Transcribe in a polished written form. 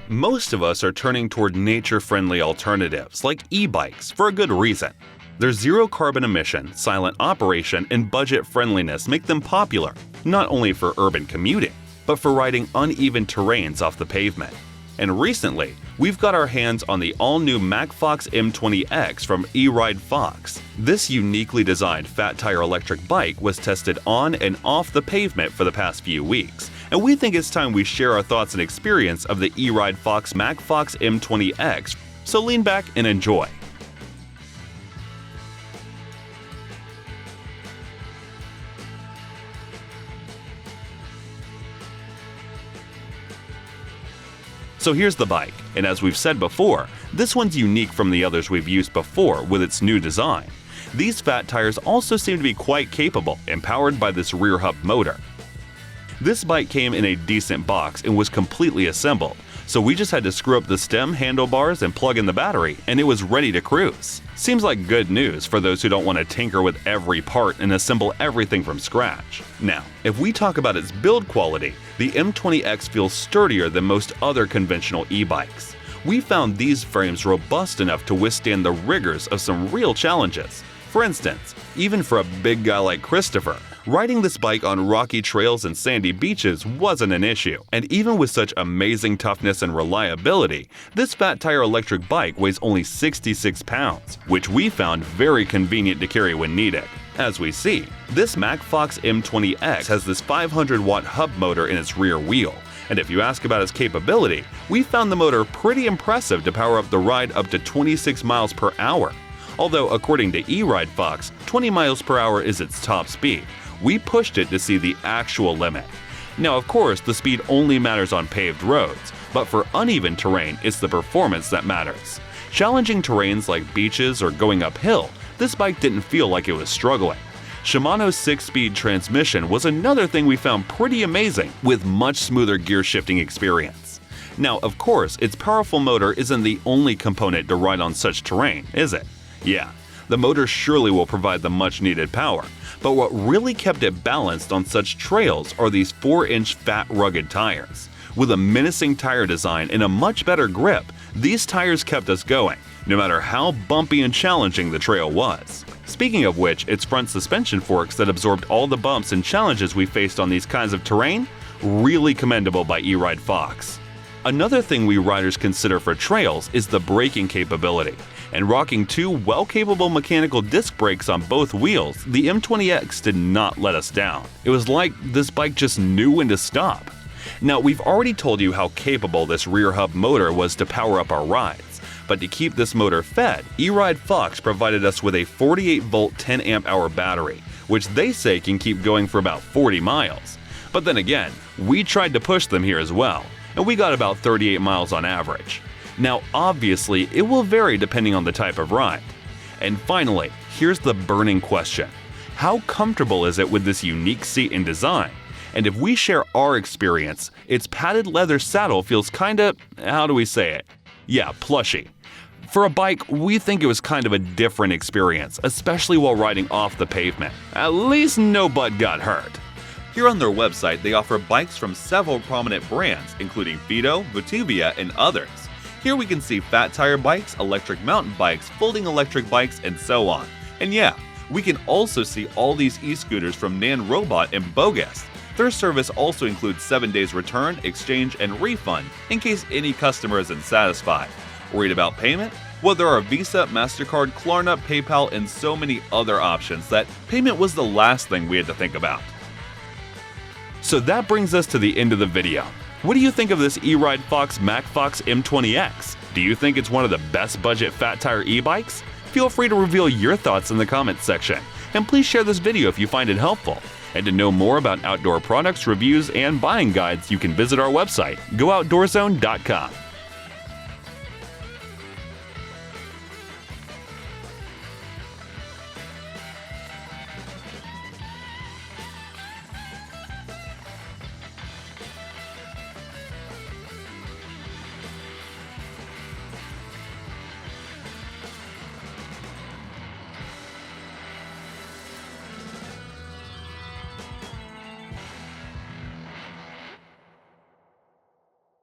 Most of us are turning toward nature-friendly alternatives like e-bikes for a good reason. Their zero carbon emission, silent operation, and budget friendliness make them popular, not only for urban commuting, but for riding uneven terrains off the pavement. And recently, we've got our hands on the all-new Macfox M20X from Eridefox. This uniquely designed fat tire electric bike was tested on and off the pavement for the past few weeks, and we think it's time we share our thoughts and experience of the Eridefox Macfox M20X, so lean back and enjoy. So here's the bike, and as we've said before, this one's unique from the others we've used before with its new design. These fat tires also seem to be quite capable and powered by this rear hub motor. This bike came in a decent box and was completely assembled, so we just had to screw up the stem, handlebars, and plug in the battery, and it was ready to cruise. Seems like good news for those who don't want to tinker with every part and assemble everything from scratch. Now, if we talk about its build quality, the M20X feels sturdier than most other conventional e-bikes. We found these frames robust enough to withstand the rigors of some real challenges. For instance, even for a big guy like Christopher, riding this bike on rocky trails and sandy beaches wasn't an issue. And even with such amazing toughness and reliability, this fat tire electric bike weighs only 66 pounds, which we found very convenient to carry when needed. As we see, this Macfox M20X has this 500-watt hub motor in its rear wheel. And if you ask about its capability, we found the motor pretty impressive to power up the ride up to 26 miles per hour. Although according to Eridefox, 20 miles per hour is its top speed. We pushed it to see the actual limit. Now of course, the speed only matters on paved roads, but for uneven terrain, it's the performance that matters. Challenging terrains like beaches or going uphill, this bike didn't feel like it was struggling. Shimano's 6-speed transmission was another thing we found pretty amazing, with much smoother gear shifting experience. Now of course, its powerful motor isn't the only component to ride on such terrain, is it? Yeah, the motor surely will provide the much needed power, but what really kept it balanced on such trails are these 4-inch fat rugged tires. With a menacing tire design and a much better grip, these tires kept us going, no matter how bumpy and challenging the trail was. Speaking of which, its front suspension forks that absorbed all the bumps and challenges we faced on these kinds of terrain, really commendable by Eridefox. Another thing we riders consider for trails is the braking capability. And rocking two well-capable mechanical disc brakes on both wheels, the M20X did not let us down. It was like this bike just knew when to stop. Now, we've already told you how capable this rear hub motor was to power up our rides, but to keep this motor fed, Eridefox provided us with a 48-volt 10-amp-hour battery, which they say can keep going for about 40 miles. But then again, we tried to push them here as well, and we got about 38 miles on average. Now obviously, it will vary depending on the type of ride. And finally, here's the burning question. How comfortable is it with this unique seat and design? And if we share our experience, its padded leather saddle feels kinda, how do we say it? Yeah, plushy. For a bike, we think it was kind of a different experience, especially while riding off the pavement. At least no butt got hurt. Here on their website, they offer bikes from several prominent brands, including Fido, Vutuvia, and others. Here we can see fat tire bikes, electric mountain bikes, folding electric bikes, and so on. And yeah, we can also see all these e-scooters from Nan Robot and Bogus. Their service also includes 7 days return, exchange, and refund in case any customer isn't satisfied. Worried about payment? Well, there are Visa, MasterCard, Klarna, PayPal, and so many other options that payment was the last thing we had to think about. So that brings us to the end of the video. What do you think of this Eridefox Macfox M20X? Do you think it's one of the best budget fat tire e-bikes? Feel free to reveal your thoughts in the comments section. And please share this video if you find it helpful. And to know more about outdoor products, reviews, and buying guides, you can visit our website, GoOutdoorZone.com.